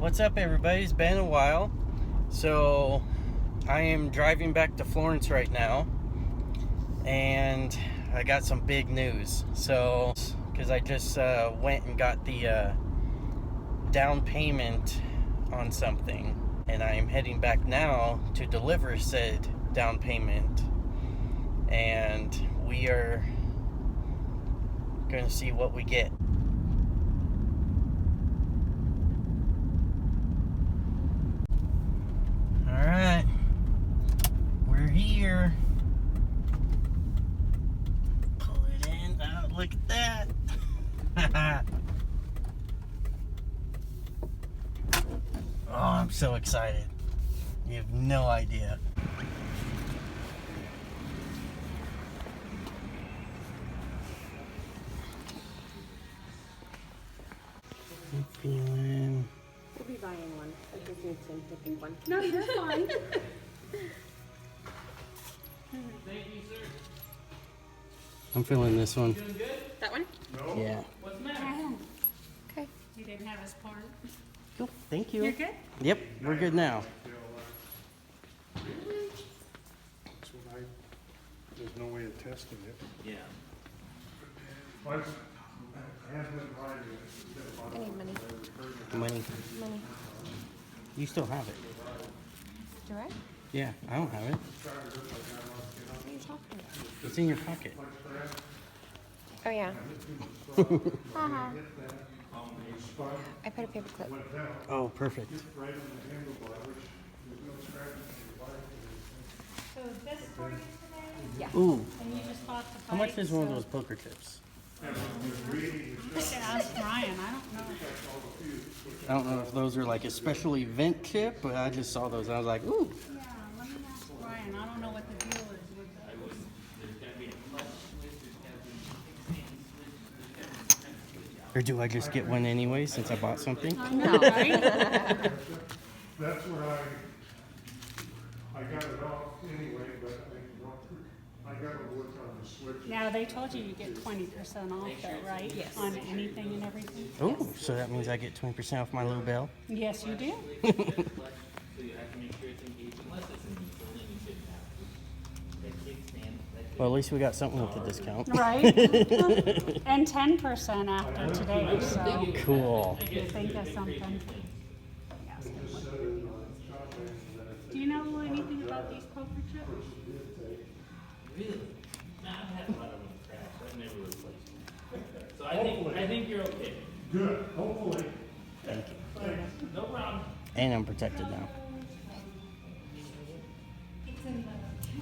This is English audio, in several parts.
What's up, everybody? It's been a while. So I am driving back to Florence right now, and I got some big news. So because I just went and got the down payment on something, and I am heading back now to deliver said down payment, and we are going to see what we get. Alright, we're here. Pull it in. Oh, look at that. Oh, I'm so excited. You have no idea. I'm feeling... We'll be buying one. I just need some to pick one. No, you're fine. Thank you, sir. I'm feeling this one. Doing good? That one? No. Yeah. What's the matter? Okay. You didn't have his part. Cool. Thank you. You're good? Yep, we're good now. That's what there's no way of testing it. Yeah. But I haven't been trying to. I need money. Money. Money. You still have it. Do I? Yeah, I don't have it. What are you talking about? It's in your pocket. Oh, yeah. Uh-huh. I put a paper clip. Oh, perfect. So is this for you today? Yeah. Ooh, And you just bought the how much bike, is one of so- those poker chips? Just ask Brian, I don't know. I don't know if those are like a special event chip, but I just saw those and I was like, ooh. Yeah, let me ask Brian, I don't know what the deal is with those. Or do I just get one anyway since I bought something? I know, right? That's what I got it off anyway, but I got to work on the switch. Now, they told you get 20% off though, right? Yes. On anything and everything? Oh, so that means I get 20% off my little bell? Yes, you do. So you have to make sure it's engaged. Unless it's in neutral, then you shouldn't have to. That kickstand, that Well, at least we got something with the discount. Right? And 10% after today, so Cool. if you think of something. Do you know anything about these poker chips? really. Nah, I've had a lot of them crash. I've never replaced them. So I think you're okay. Good, hopefully. Thank you. No problem. And I'm protected now.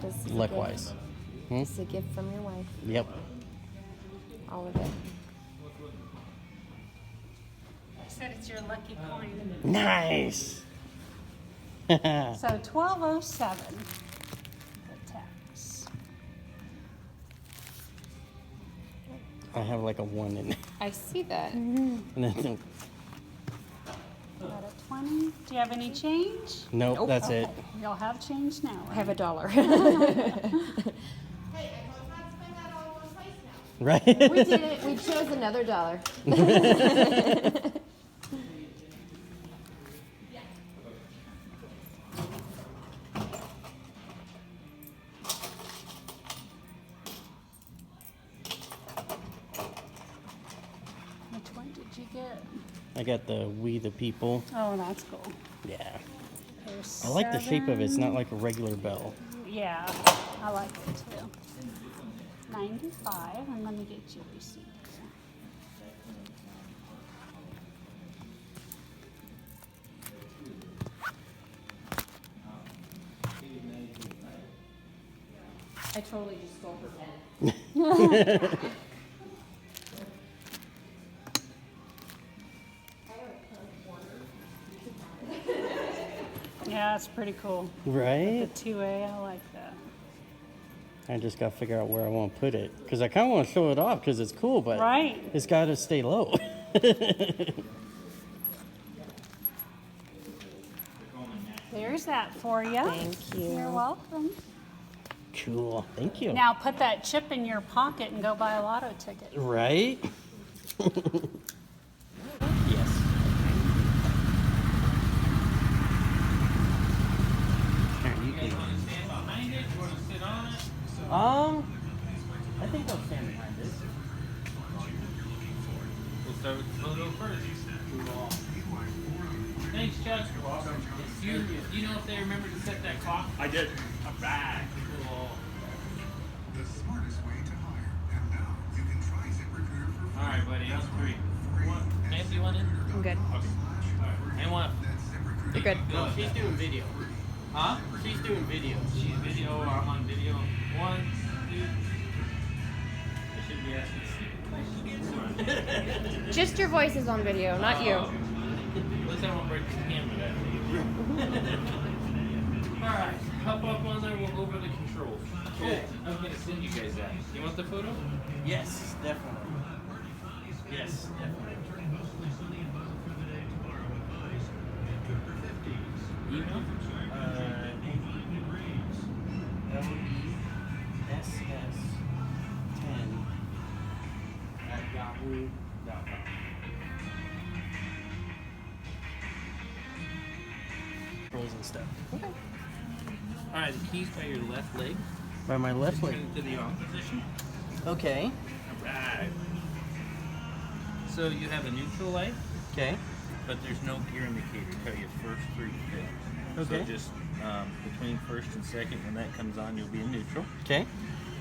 This is Likewise. This is a gift from your wife. Yep. All of it. I said it's your lucky coin. Nice. So 1207, the tax. I have like a 1 in there. I see that. And then, Got a 20. Do you have any change? nope, that's it. Okay, you'll have change now. I have $1. Hey, I know it's not spend that all in one place now. Right? We did it. We chose another $1. Which one did you get? I got the We the People. Oh, that's cool. Yeah. There's I like the shape of it. It's not 7. like a regular bell. Yeah, I like it too. 95, and let me get your receipt. I totally just stole her pen. Yeah, it's pretty cool. The Right? 2A, I like that. I just got to figure out where I want to put it. Because I kind of want to show it off because it's cool, but Right. it's got to stay low. There's that for you. Thank you. You're welcome. Cool. Thank you. Now put that chip in your pocket and go buy a lotto ticket. Right? Yes. Thanks, Chuck. You're welcome. Do you know if they remember to set that clock? I did. All right. Cool. The smartest way to hire. And now you can try ZipRecruiter for free. All right, buddy. On 3. Nancy, you want in? I'm good. Okay. All right. And what? You're good. No, she's doing video. Huh? She's doing video. She's video. I'm on video. 1, 2. I should be asking questions. Just your voice is on video, not you. At least I won't break the camera that day. Alright, hop up on there, we'll go over the controls. Okay. Oh, I'm gonna send you guys that. You want the photo? Yes, definitely. Yes, definitely. Email? LESS10@yahoo.com. Rolls and stuff. Okay. Alright, the keys by your left leg. By my left leg. Turn it to the on position. Okay. Alright. So you have a neutral light, Okay. but there's no gear indicator till you first through fifth. Okay. So just between first and second, when that comes on, you'll be in neutral. Okay.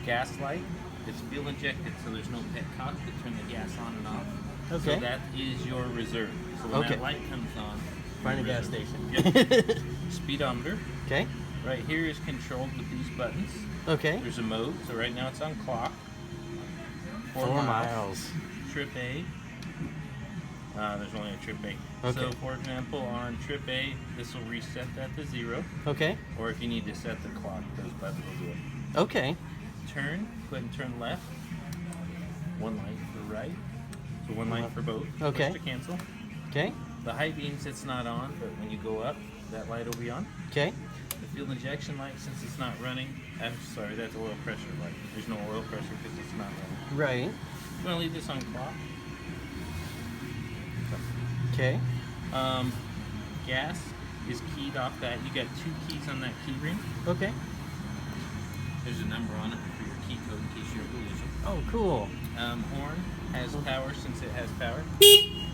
Gas light, it's fuel injected, so there's no petcock to turn the gas on and off. Okay. So that is your reserve. So when Okay. that light comes on, Find a your gas reserve. station. Yep. Speedometer. Okay. Right here is controlled with these buttons. Okay. There's a mode, so right now it's on clock. 4 miles. Trip A. There's only a trip A. Okay. So for example, on trip A, this will reset that to 0. Okay. Or if you need to set the clock, those buttons will do it. Okay. Turn, go ahead and turn left. 1 light for right. So 1 light for both. Okay. Push to cancel. Okay. The high beams, it's not on, but when you go up, that light will be on. Okay. The fuel injection light, since it's not running, I'm sorry, that's oil pressure light. There's no oil pressure because it's not running. Right. I'm going to leave this on clock. Okay. Gas is keyed off that. You got 2 keys on that key ring. Okay. There's a number on it for your key code in case you ever lose it. Oh, cool. Horn has power since it has power.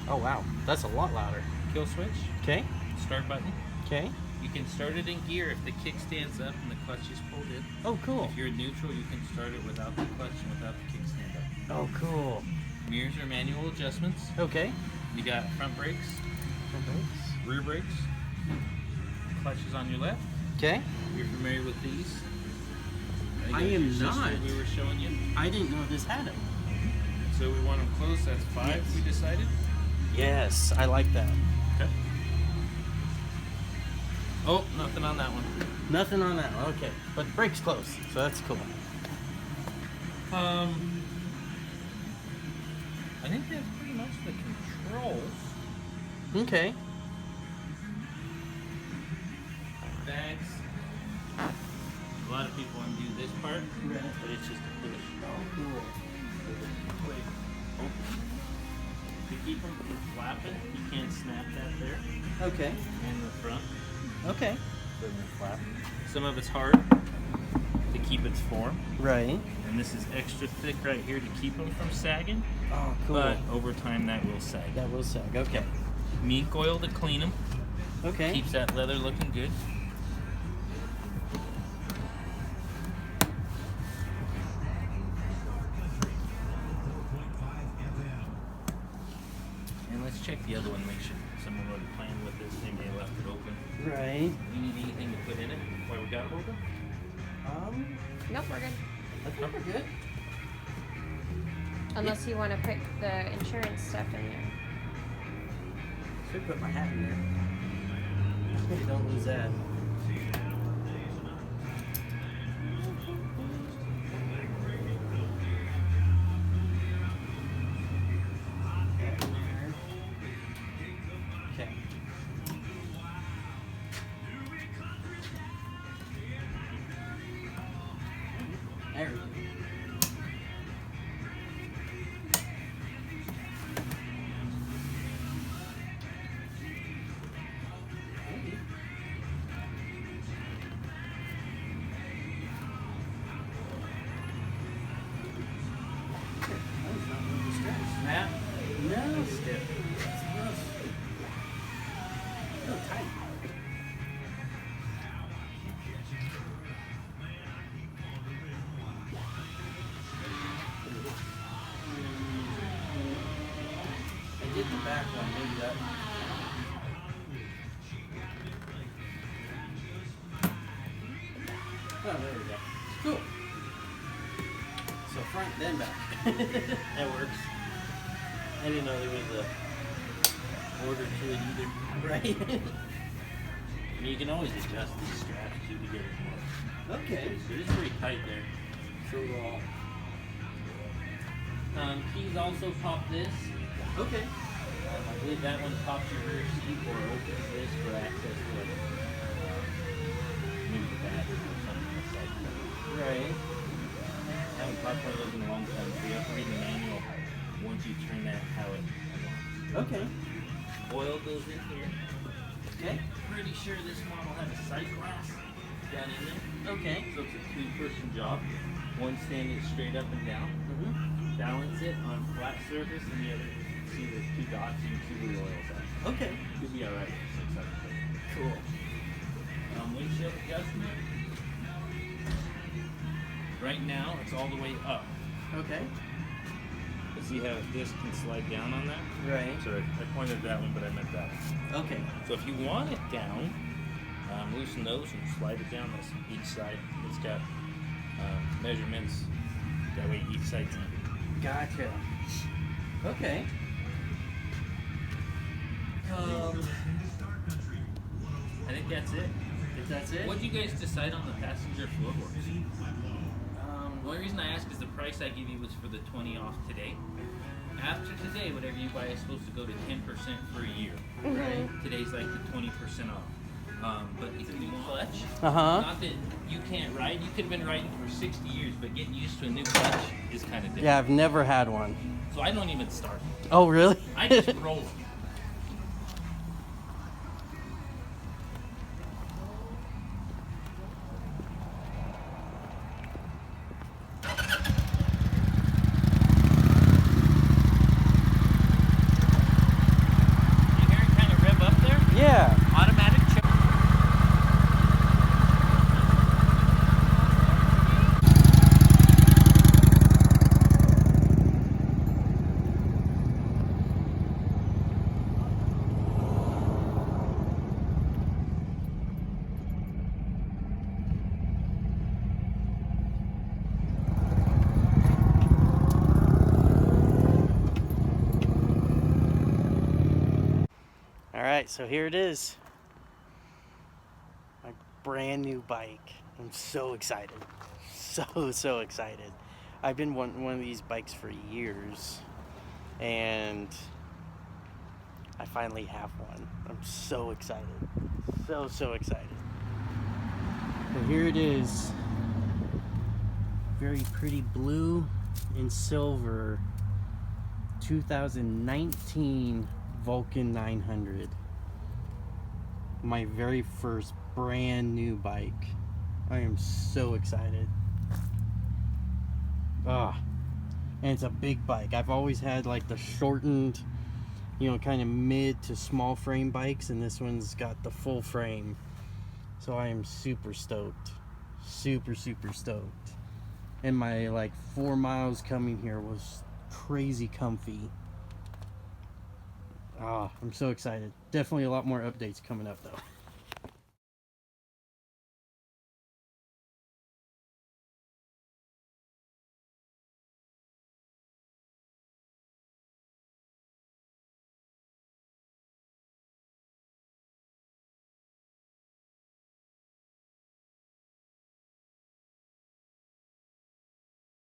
Oh, wow. That's a lot louder. Kill switch, Okay. start button. Okay. You can start it in gear if the kick stands up and the clutch is pulled in. Oh, cool. If you're in neutral, you can start it without the clutch and without the kickstand up. Oh, cool. Mirrors are manual adjustments. Okay. You got front brakes, rear brakes, clutch is on your left. Okay. You're familiar with these? I think am your sister not. We were showing you. I didn't know this had them. So we want them close. That's 5. Yes. We decided. Yes, I like that. Okay. Oh, nothing on that one. Nothing on that one. Okay. But brakes close, so that's cool. I think that's pretty much the controls. Okay. Bags. A lot of people undo this part, but it's just a push. Oh, cool. To keep them from flapping, you can't snap that there Okay. in the front. Okay. So they're flap. Some of it's hard to keep its form, Right. and this is extra thick right here to keep them from sagging. Oh, cool. But over time, that will sag. That will sag. Okay. Mink oil to clean them. Okay. Keeps that leather looking good. And let's check the other one, make sure someone already planned with this, they may have left it open. Right. Do you need anything to put in it while we got it open? Nope, we're good. I think we're good. Unless you want to put the insurance stuff in there. Should put my hat in there. Don't lose that. Okay. There we go. Oh, there we go. Cool. So front, then back. That works. I didn't know there was a order to it either. Right. I mean, you can always adjust these straps too to get it more. Okay. But it's pretty tight there. So, Keys also pop this. okay. I believe that one pops your rear seat or opens this for access to like, maybe the battery or something on the side. Right. I haven't popped one of those in a long time, so you have to read the manual once you turn that how it unlocks. Okay. Oil goes in here. Okay. Pretty sure this model has a sight glass down in there. Okay. So it's a two-person job. One standing straight up and down. Mm-hmm. Balance it on a flat surface, and the other, see the two dots, and you see where the oil's at. Okay. Could be alright for 6 hours. Cool. Windshield adjustment. Right now, it's all the way up. Okay. See how this can slide down on that? Right. Sorry, I pointed that one, but I meant that one. Okay. So if you want it down, loosen those and slide it down this each side. It's got measurements. That way each side's even. Gotcha. Okay. I think that's it. If that's it. What do you guys decide on the passenger floorboards? The only reason I ask is the price I give you was for the 20 off today. After today, whatever you buy is supposed to go to 10% for a year. Right. Today's like the 20% off. But if you clutch, not that you can't ride, you could have been riding for 60 years, but getting used to a new clutch is kind of different. Yeah, I've never had one. So I don't even start. Oh, really? I just roll it. You hear it kind of rev up there? Yeah. Automatic chip. All right, so here it is. My brand new bike. I'm so excited. So excited. I've been wanting one of these bikes for years, and I finally have one. I'm so excited. So excited. And here it is. Very pretty blue and silver 2019 Vulcan 900. My very first brand new bike. I am so excited. Ah, and it's a big bike. I've always had like the shortened, you know, kind of mid to small frame bikes, and this one's got the full frame. So I am super stoked. Super stoked. And my like 4 miles coming here was crazy comfy. Ah, I'm so excited. Definitely a lot more updates coming up though.